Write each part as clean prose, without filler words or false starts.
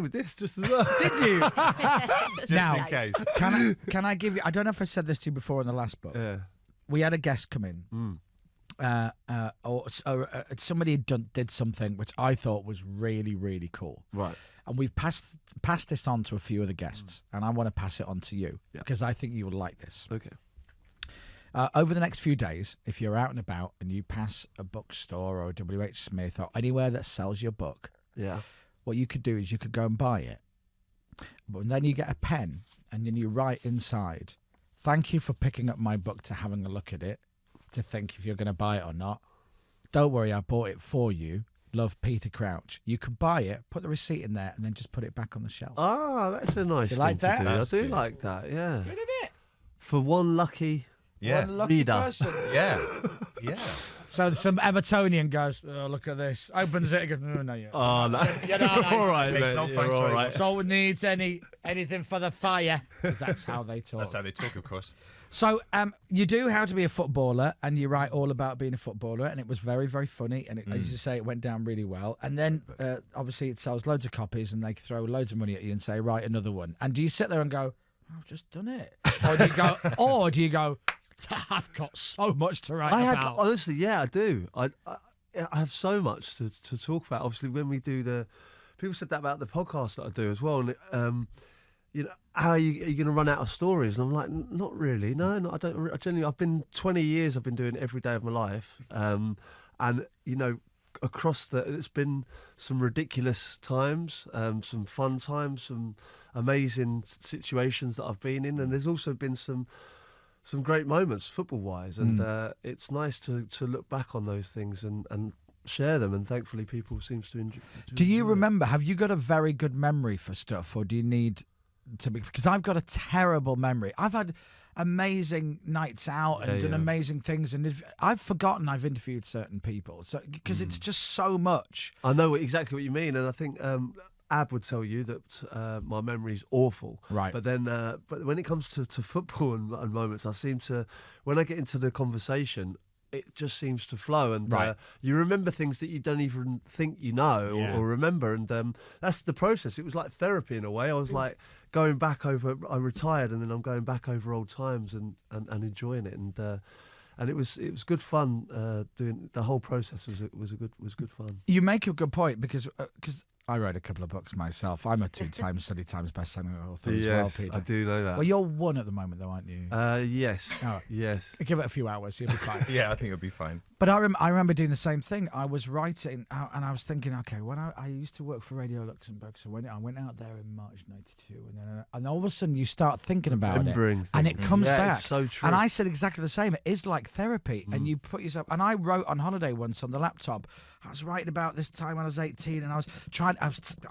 with this just as well. Did you? Just in case. Can I give you? I don't know if I said this to you before in the last book. Yeah. We had a guest come in. Somebody did something which I thought was really, really cool. Right. And we've passed this on to a few of the guests, and I want to pass it on to you because I think you will like this. Okay. Over the next few days, if you're out and about and you pass a bookstore or a WH Smith or anywhere that sells your book, what you could do is you could go and buy it. But then you get a pen and then you write inside, "Thank you for picking up my book, to having a look at it, to think if you're going to buy it or not. Don't worry, I bought it for you. Love, Peter Crouch." You could buy it, put the receipt in there, and then just put it back on the shelf. Ah, that's a nice thing like that? to do. That's I do good. like that, yeah. Good, isn't it? For one lucky One lucky reader. person. Yeah. Yeah. So some Evertonian goes, "Oh, look at this." Opens it and goes, "Oh, no, yeah. Oh, no. All right, Makes mate. no You're thanks, all very right. much. Someone needs anything for the fire. 'Cause that's how they talk. That's how they talk, of course. So you do How to Be a Footballer, and you write all about being a footballer, and it was very, very funny, and as you say, it went down really well. And then obviously it sells loads of copies, and they throw loads of money at you and say, "Write another one." And do you sit there and go, "I've just done it," or do you go, "I've got so much to write about"? Honestly, yeah, I do. I have so much to talk about. Obviously, when we do people said that about the podcast that I do as well. And how are you going to run out of stories? And I'm like, not really. No, I don't. I've been 20 years. I've been doing it every day of my life. And across it's been some ridiculous times, some fun times, some amazing situations that I've been in, and there's also been some great moments football-wise, and it's nice to look back on those things and share them, and thankfully people seems to enjoy. Do you remember? Have you got a very good memory for stuff, or do you need to be? Because I've got a terrible memory. I've had amazing nights out and done amazing things, and I've forgotten I've interviewed certain people. So because it's just so much. I know exactly what you mean, and I think Ab would tell you that my memory's awful. Right. But then, but when it comes to football and moments, I seem to, when I get into the conversation, it just seems to flow, and you remember things that you don't even think you know or remember, and that's the process. It was like therapy in a way. I was like going back over. I retired, and then I'm going back over old times and enjoying it, and it was good fun doing the whole process. Was good fun. You make a good point because I wrote a couple of books myself. I'm a 2-time Sunday Times bestselling author as well, Peter. I do know that. Well, you're one at the moment, though, aren't you? Yes. Oh. Yes. Give it a few hours, you'll be fine. Yeah, I think it'll be fine. But I remember doing the same thing. I was writing, and I was thinking, okay, when I used to work for Radio Luxembourg, so when I went out there in March '92, and all of a sudden you start thinking about it, and it comes back. It's so true. And I said exactly the same. It is like therapy, and you put yourself. And I wrote on holiday once on the laptop. I was writing about this time when I was 18, and I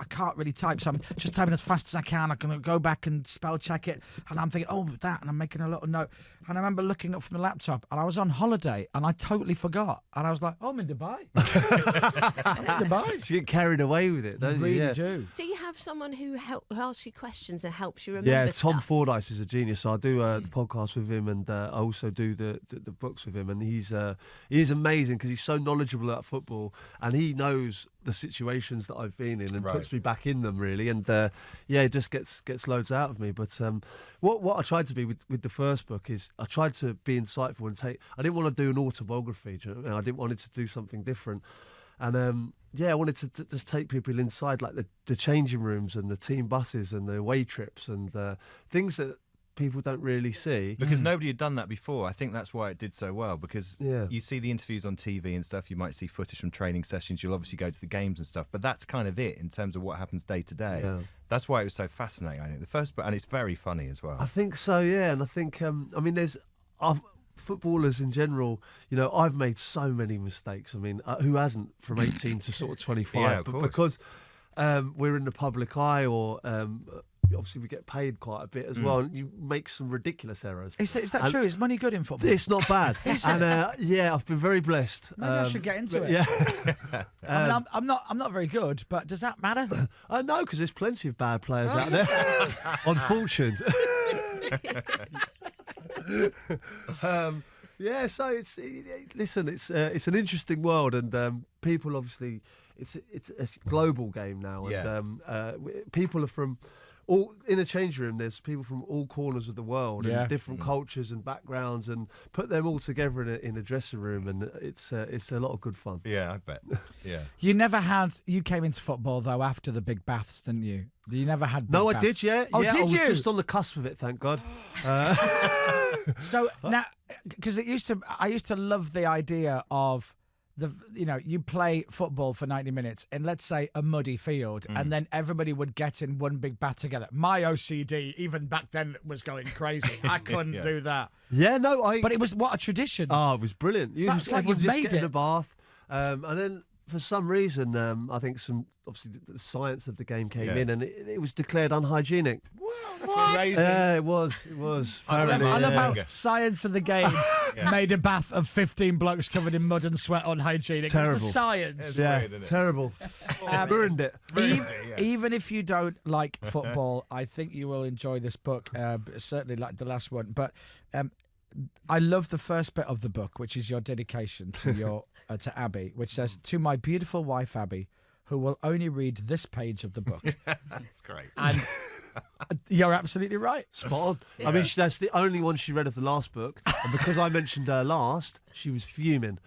can't really type, so I'm just typing as fast as I can. I can go back and spell check it, and I'm thinking, oh, that, and I'm making a little note. And I remember looking up from the laptop, and I was on holiday, and I totally forgot. And I was like, oh, I'm in Dubai. I'm in Dubai. So you get carried away with it, don't You really you? Yeah. do. Do you have someone who asks you questions and helps you remember Yeah, stuff? Tom Fordyce is a genius. So I do the podcast with him, and I also do the books with him. And he's amazing because he's so knowledgeable about football, and he knows the situations that I've been in and puts me back in them, really. And it just gets loads out of me. But what I tried to be with the first book is I tried to be insightful and I didn't want to do an autobiography. Do you know what I mean? I didn't want it to do something different. And I wanted to just take people inside, like the changing rooms and the team buses and the away trips and things that people don't really see. Because nobody had done that before. I think that's why it did so well, because Yeah. you see the interviews on TV and stuff, you might see footage from training sessions, you'll obviously go to the games and stuff, but that's kind of it in terms of what happens day to day. Yeah. That's why it was so fascinating, I think. The first book, and it's very funny as well. I think so, yeah. And I think, footballers in general, I've made so many mistakes. I mean, who hasn't from 18 to sort of 25? Yeah, of but course. because we're in the public eye, or obviously we get paid quite a bit as well, and you make some ridiculous errors. Is that true? Is money good in football? It's not bad. And I've been very blessed. Maybe I should get into it. Yeah. I mean, I'm not very good, but does that matter? I know, because there's plenty of bad players out there. Unfortunate. So it's an interesting world, and people obviously it's a global game now, Yeah. and people are from. All in a change room, there's people from all corners of the world and different cultures and backgrounds, and put them all together in a dressing room, and it's a lot of good fun. Yeah, I bet. Yeah. You came into football though after the big baths, didn't you? You never had. No, big I baths. did. Yeah. Oh, yeah, did I was you? just on the cusp of it, thank God. So now, because I used to love the idea of you play football for 90 minutes in, let's say, a muddy field, and then everybody would get in one big bath together. My OCD, even back then, was going crazy. I couldn't do that. Yeah, no, But it was what a tradition. Oh, it was brilliant. That's like everyone you've just made get in it. a bath, and then for some reason, I think obviously the science of the game came in, and it was declared unhygienic. That's crazy. Yeah, it was. I love how Yeah. science of the game made a bath of 15 blokes covered in mud and sweat unhygienic. Terrible. It's a science. It's Yeah, weird, isn't it? terrible. Ruined it. Even if you don't like football, I think you will enjoy this book. Certainly like the last one. But I love the first bit of the book, which is your dedication to your to Abbey, which says, "To my beautiful wife Abbey, who will only read this page of the book." That's great. And you're absolutely right. Spot on. I mean, that's the only one she read of the last book, and because I mentioned her last, she was fuming.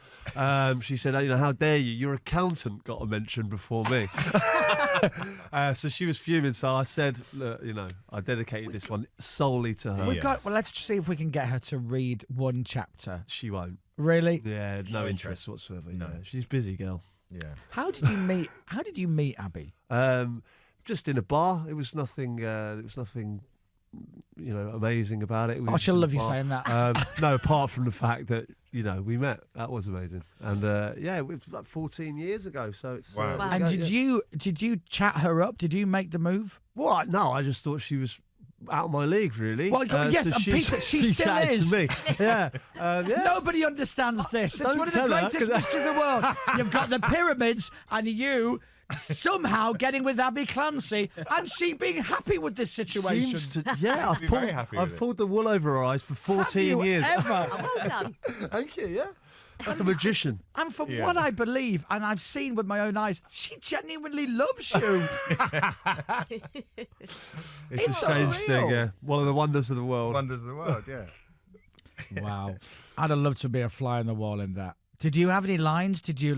She said, "How dare you? Your accountant got a mention before me." So she was fuming. So I said, "Look, I dedicated this one solely to her." Well, let's see if we can get her to read one chapter. She won't. Really? Yeah, no interest whatsoever. No, she's a busy girl. Yeah. How did you meet Abbey? Just in a bar. It was nothing. Amazing about it. I shall love you saying that. No, apart from the fact that we met. That was amazing. And it was like 14 years ago. So it's Wow. And did you chat her up? Did you make the move? What? No, I just thought she was out of my league, really. Well, yes, so and Peter, she still chatted is. to me. Yeah. Nobody understands this. It's Don't one of the tell her, greatest 'cause- mysteries of the world. You've got the pyramids and you somehow getting with Abbey Clancy and she being happy with this situation. Seems to, yeah, Be very happy with I've it. pulled the wool over her eyes for 14 Have you years. ever? Well done. Thank you, yeah. Like a magician. And from what I believe, and I've seen with my own eyes, she genuinely loves you. It's a strange thing, unreal. yeah. One of the wonders of the world. Wonders of the world, yeah. Wow. I'd have loved to be a fly on the wall in that. Did you have any lines? Did you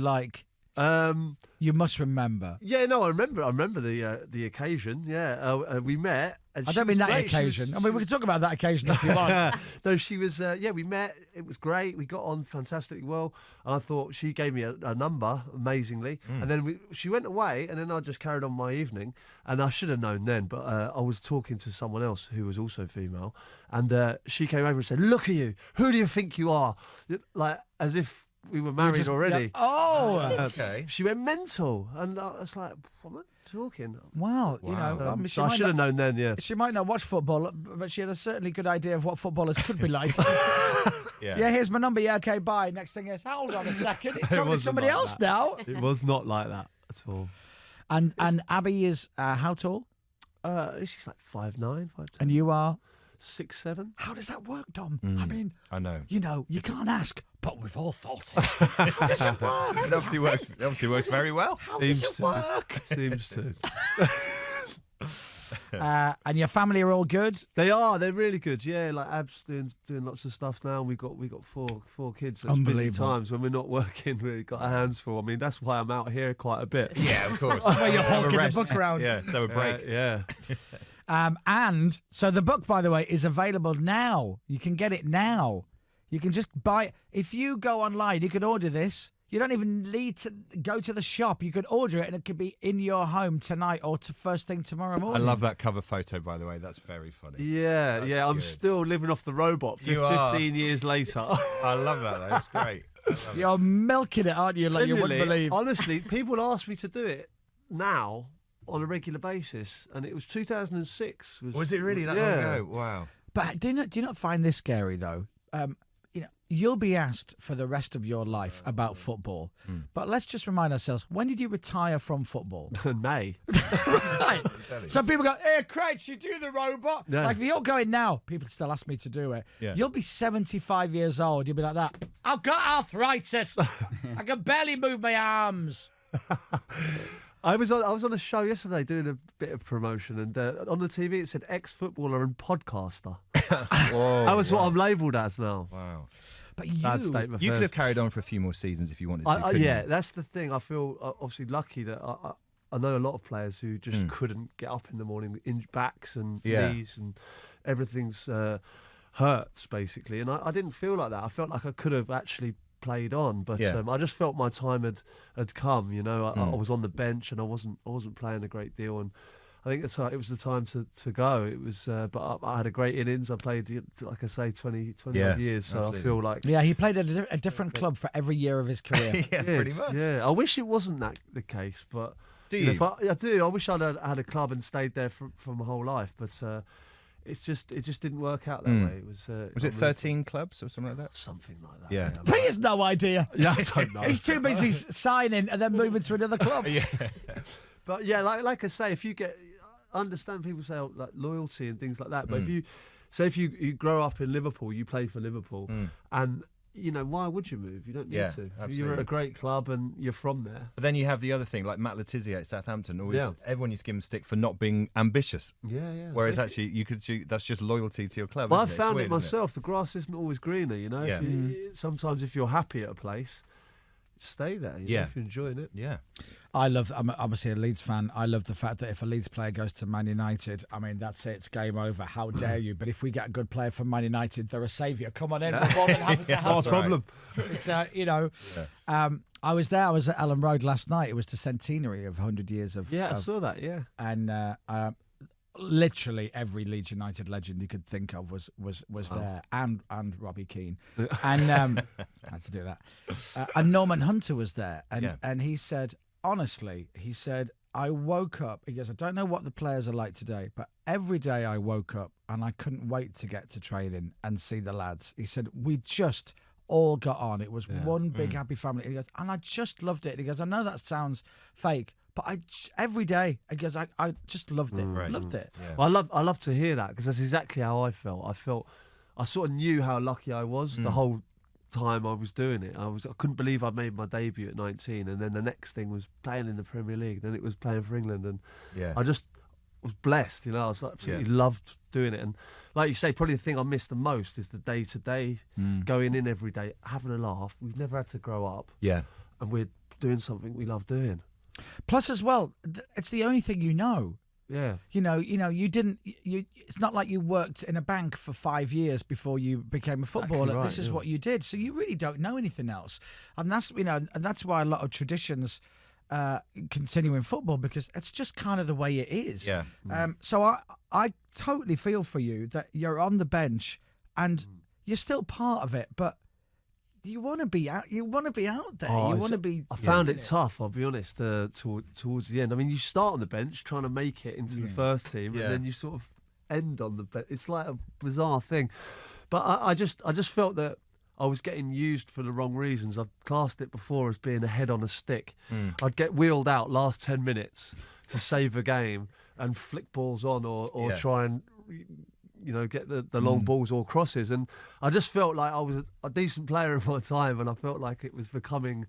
you must remember. Yeah, no, I remember the occasion. Yeah, we met. And I she don't mean was that great. occasion. She I mean, we can talk about that occasion if you want. No, she was. We met. It was great. We got on fantastically well. And I thought she gave me a number amazingly. And then she went away, and then I just carried on my evening. And I should have known then, but I was talking to someone else who was also female, and she came over and said, "Look at you. Who do you think you are?" Like as if we were married already. Yeah. Oh, Okay. She went mental, and I was like, "What am I talking?" wow. You know, Wow. I mean, So I should have known then. Yeah. She might not watch football, but she had a certainly good idea of what footballers could be like. Yeah. Yeah, here's my number. Yeah, okay, bye. Next thing is, hold on a second. It's talking to wasn't somebody like else that. now. It was not like that at all. And Abbey is how tall? She's like 5'9", 5'10", And you are? 6'7". How does that work, Dom? I mean, I know. you can't ask, but we've all thought it. How does it work? It obviously works very well. How does Seems it to. work? Seems to. And your family are all good? They are. They're really good. Yeah, like Ab's doing lots of stuff now. We got four kids. So it's busy Unbelievable. times when we're not working. We've got our hands full. I mean, that's why I'm out here quite a bit. Yeah, of course. Where you're Have a hulking the rest. book around. Yeah, so a break. Yeah. And so the book, by the way, is available now. You can get it now. You can just buy it. If you go online, you can order this. You don't even need to go to the shop. You could order it and it could be in your home tonight or first thing tomorrow I morning. love that cover photo, by the way. That's very funny. Yeah, That's I'm good. still living off the robot for You are. 15 years later. I love that, though. That's great. You're milking it, aren't you? Like you wouldn't Genuinely, believe. Honestly, people ask me to do it now on a regular basis, and it was 2006. Was it really that long ago? Wow. But do you not find this scary though? You'll be asked for the rest of your life about football. But let's just remind ourselves: when did you retire from football? May. Right. So people go, "Hey, Craig, you do the robot." Yeah. Like if you're going now, people still ask me to do it. Yeah. You'll be 75 years old. You'll be like that. I've got arthritis. I can barely move my arms. I was on a show yesterday doing a bit of promotion, and on the TV it said ex-footballer and podcaster. Whoa, that was what I'm labelled as now. Wow. But you Could have carried on for a few more seasons if you wanted to. Yeah, that's the thing. I feel obviously lucky that I know a lot of players who just couldn't get up in the morning, in backs and knees and everything's hurts basically. And I didn't feel like that. I felt like I could have actually played on, but I just felt my time had come. You know, I was on the bench and I wasn't playing a great deal, and I think it was the time to go. It was, but I had a great innings. I played, like I say, 20 odd years. So absolutely. I feel like he played at a different club for every year of his career. Pretty much. Yeah, I wish it wasn't that the case, but do you? I do. I wish I'd had a club and stayed there for my whole life, but it just didn't work out that way. It was. Was it 13 clubs or something like that? Something like that. Yeah. He has no idea. Yeah, I don't know. He's too busy signing and then moving to another club. Yeah. But yeah, like I say, if you get. I understand people say like loyalty and things like that, but if you grow up in Liverpool, you play for Liverpool, and why would you move? You don't need to. Absolutely. You're at a great club and you're from there. But then you have the other thing, like Matt Letizia at Southampton. Everyone used to give him stick for not being ambitious. Yeah. Whereas actually, you could see that's just loyalty to your club. Well, I isn't it? found It's weird, it myself. The grass isn't always greener. Sometimes if you're happy at a place, stay there. If you're enjoying it. Yeah. I'm obviously a Leeds fan. I love the fact that if a Leeds player goes to Man United, I mean, that's it. It's game over. How dare you? But if we get a good player from Man United, they're a saviour. Come on in. We're more than happy to have no problem. It's, I was there. I was at Ellen Road last night. It was the centenary of 100 years of... Yeah, I saw that, yeah. And literally every Leeds United legend you could think of was there, and Robbie Keane, and I had to do that. And Norman Hunter was there, and he said, honestly, I woke up. He goes, I don't know what the players are like today, but every day I woke up and I couldn't wait to get to training and see the lads. He said, we just all got on. It was one big happy family. He goes, and I just loved it. He goes, I know that sounds fake, but every day, I guess I just loved it. Loved it. Yeah. Well, I love to hear that, because that's exactly how I felt. I sort of knew how lucky I was the whole time I was doing it. I couldn't believe I made my debut at 19, and then the next thing was playing in the Premier League. Then it was playing for England, and I just was blessed. I was absolutely loved doing it. And like you say, probably the thing I miss the most is the day-to-day, going in every day, having a laugh. We've never had to grow up. Yeah, and we're doing something we love doing. Plus, as well, it's the only thing you know. Yeah. You didn't. It's not like you worked in a bank for 5 years before you became a footballer. Exactly right, this is what you did, so you really don't know anything else, and that's why a lot of traditions continue in football, because it's just kind of the way it is. Yeah. So I totally feel for you that you're on the bench and you're still part of it, but. You want to be out. You want to be out there. You want to be. I found it tough. I'll be honest. Towards the end, I mean, you start on the bench trying to make it into the first team, and then you sort of end on the bench. It's like a bizarre thing, but I just felt that I was getting used for the wrong reasons. I've classed it before as being a head on a stick. I'd get wheeled out last 10 minutes to save a game and flick balls on, or try and. Get the long balls or crosses. And I just felt like I was a decent player in my time, and I felt like it was becoming,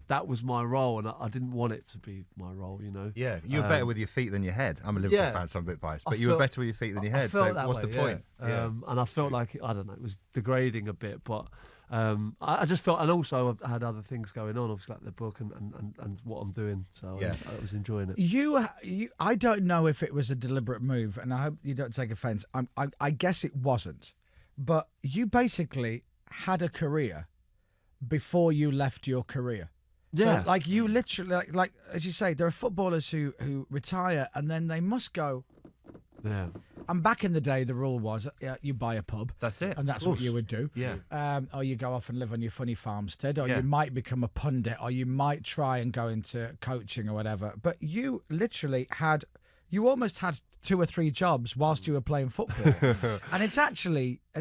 that was my role, and I didn't want it to be my role, Yeah, you were better with your feet than your head. I'm a Liverpool fan, so I'm a bit biased, but you were better with your feet than your head, so what's the point? And I felt like, I don't know, it was degrading a bit, but I just felt, and also I've had other things going on, obviously like the book and what I'm doing, so I was enjoying it. I don't know if it was a deliberate move, and I hope you don't take offence. I guess it wasn't, but you basically had a career before you left your career. Yeah, so, like you literally, like as you say, there are footballers who retire and then they must go. Yeah. And back in the day, the rule was you buy a pub. That's it. And that's what you would do. Yeah. Or you go off and live on your funny farmstead, or you might become a pundit, or you might try and go into coaching or whatever. But you literally almost had 2 or 3 jobs whilst you were playing football. And it's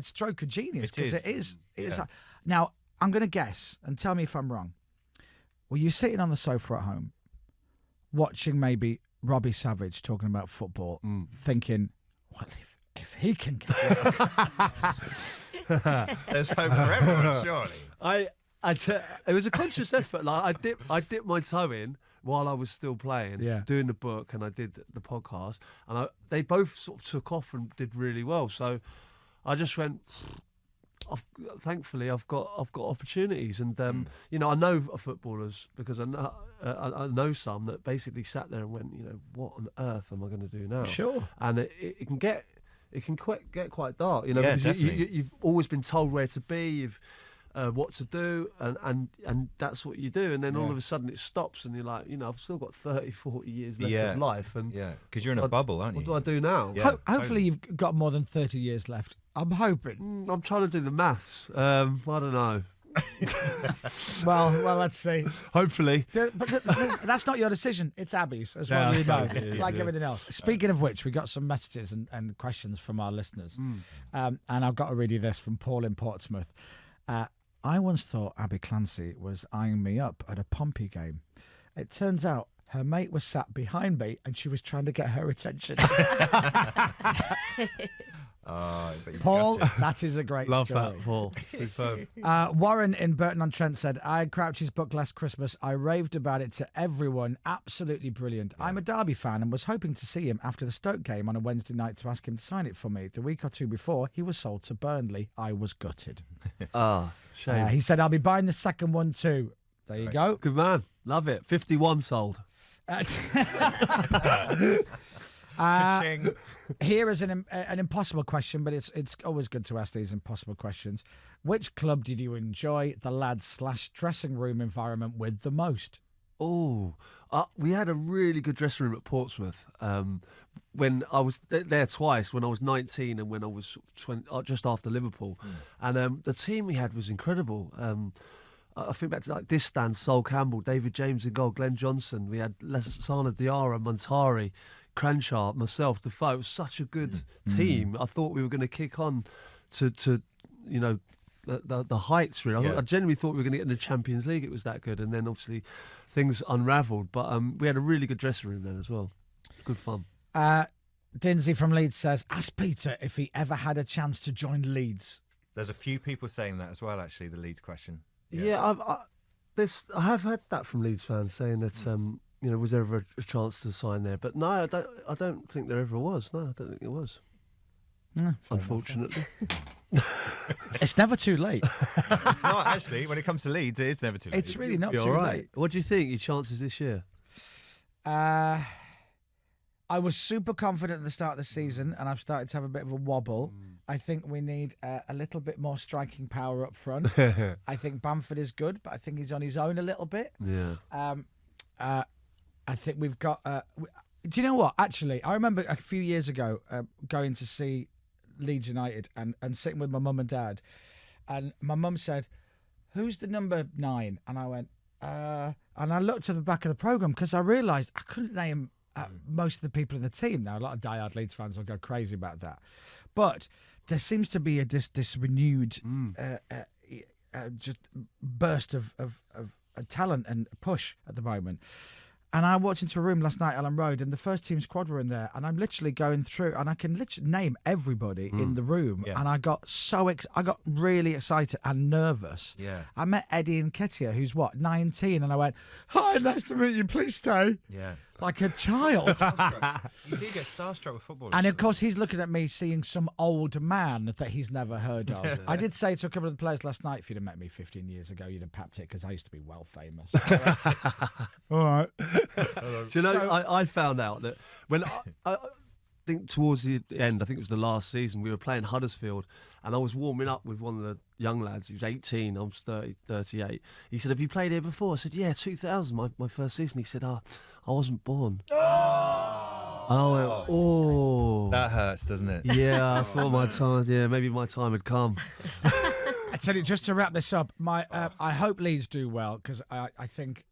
stroke of genius, because it is. Now, I'm going to guess, and tell me if I'm wrong. Were you sitting on the sofa at home, watching maybe Robbie Savage talking about football, thinking, well, if he can get it. There's hope for everyone, surely. It was a conscious effort. Like I dipped my toe in, while I was still playing, doing the book, and I did the podcast, and they both sort of took off and did really well. So I just went. Thankfully, I've got opportunities, and you know, I know footballers because I know some that basically sat there and went, you know, what on earth am I going to do now? Sure. And it can get quite dark, you know, because you've always been told where to be, you've what to do, and that's what you do, and then all of a sudden it stops, and you're like, you know, I've still got 30, 40 years left of life, and because you're in a bubble, aren't you? What do I do now? Yeah, hopefully you've got more than 30 years left. I'm hoping. I'm trying to do the maths. I don't know. well, let's see. Hopefully. But that's not your decision. It's Abbey's as well. You know, like everything else. Speaking of which, we got some messages and questions from our listeners. And I've got to read you this from Paul in Portsmouth. I once thought Abbey Clancy was eyeing me up at a Pompey game. It turns out her mate was sat behind me and she was trying to get her attention. Paul, that is a great Love story. that, Paul. Superb. Warren in Burton-on-Trent said, I had Crouch's book last Christmas. I raved about it to everyone. Absolutely brilliant. I'm a Derby fan and was hoping to see him after the Stoke game on a Wednesday night to ask him to sign it for me. The week or two before, he was sold to Burnley. I was gutted. Shame. He said, I'll be buying the second one too. There you go. Good man. Love it. 51 sold. Here is an impossible question, but it's always good to ask these impossible questions. Which club did you enjoy the lads/dressing room environment with the most? Oh, we had a really good dressing room at Portsmouth. When I was there twice, when I was 19 and when I was 20, just after Liverpool, and the team we had was incredible. I think back to like Distan, Sol Campbell, David James in goal, Glenn Johnson. We had Lasana Diarra, Montari, Cranshaw, myself, Defoe. It was such a good team. I thought we were going to kick on to you know, the heights, really. I genuinely thought we were going to get in the Champions League. It was that good. And then obviously things unravelled. But we had a really good dressing room then as well. Good fun. Dinsey from Leeds says, ask Peter if he ever had a chance to join Leeds. There's a few people saying that as well, actually, the Leeds question. Yeah, I have had that from Leeds fans saying that, you know, was there ever a chance to sign there? But no, I don't think there ever was. No, I don't think it was. No, unfortunately. It's never too late. It's not, actually. When it comes to Leeds, it is never too late. It's really not too late. What do you think, your chances this year? I was super confident at the start of the season, and I've started to have a bit of a wobble. I think we need a little bit more striking power up front. I think Bamford is good, but I think he's on his own a little bit. Yeah. I think we've got... do you know what? Actually, I remember a few years ago going to see Leeds United and sitting with my mum and dad, and my mum said, who's the number 9? And I went, and I looked at the back of the programme because I realised I couldn't name most of the people in the team. Now, a lot of diehard Leeds fans will go crazy about that. But there seems to be this renewed just burst of talent and push at the moment. And I walked into a room last night, Ellen Road, and the first team squad were in there. And I'm literally going through, and I can literally name everybody in the room. Yeah. And I got I got really excited and nervous. Yeah. I met Eddie Nketiah, who's 19, and I went, "Hi, nice to meet you. Please stay." Yeah. Like a child. You do get starstruck with football. And of course, he's looking at me seeing some old man that he's never heard of. I did say to a couple of the players last night, if you'd have met me 15 years ago, you'd have papped it, because I used to be well famous. All right. Do you know, I found out that when I think towards the end, I think it was the last season, we were playing Huddersfield, and I was warming up with one of the young lads. He was 18, I was 38. He said, have you played here before? I said, yeah, 2000, my first season. He said, I wasn't born. Oh! And I went, oh. That hurts, doesn't it? Yeah, I thought maybe my time had come. I tell you, just to wrap this up, I hope Leeds do well, because I think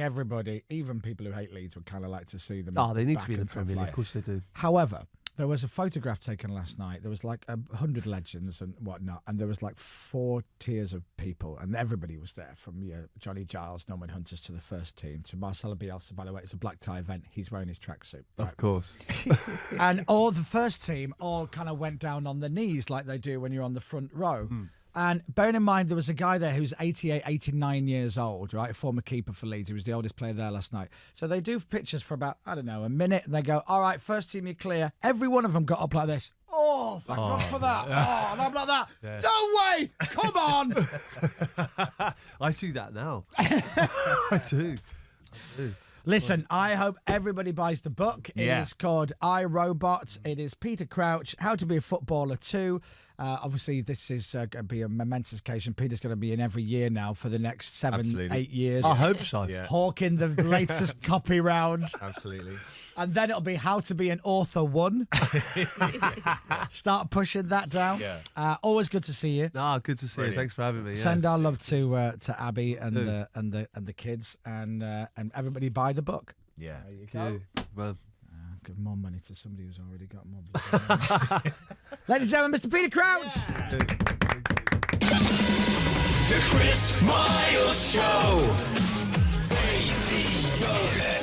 everybody, even people who hate Leeds, would kind of like to see them. Oh, they need to be in the Premier League. Of course they do. However, there was a photograph taken last night. There was like 100 legends and whatnot, and there was like 4 tiers of people, and everybody was there, from Johnny Giles, Norman Hunters to the first team, to Marcelo Bielsa. By the way, it's a black tie event. He's wearing his tracksuit. Right? Of course. And all the first team all kind of went down on their knees like they do when you're on the front row. And bearing in mind, there was a guy there who's 88, 89 years old, right? A former keeper for Leeds. He was the oldest player there last night. So they do pictures for about, I don't know, a minute. And they go, all right, first team, you're clear. Every one of them got up like this. Oh, thank God for that. Oh, and I'm like that. Yeah. No way. Come on. I do that now. I do. Listen, I hope everybody buys the book. It is called I, Robot. It is Peter Crouch, How to Be a Footballer 2. Obviously, this is going to be a momentous occasion. Peter's going to be in every year now for the next 7, 8 years. I hope so. Yeah. Hawking the latest copy round. Absolutely. And then it'll be How to Be an Author 1. Start pushing that down. Yeah. Always good to see you. Good to see you. Thanks for having me. Send our love to Abbey and the kids and everybody buy the book. Yeah. There you go. Well, give more money to somebody who's already got more money. Ladies and gentlemen, Mr. Peter Crouch. The Chris Moyles Show. Radio.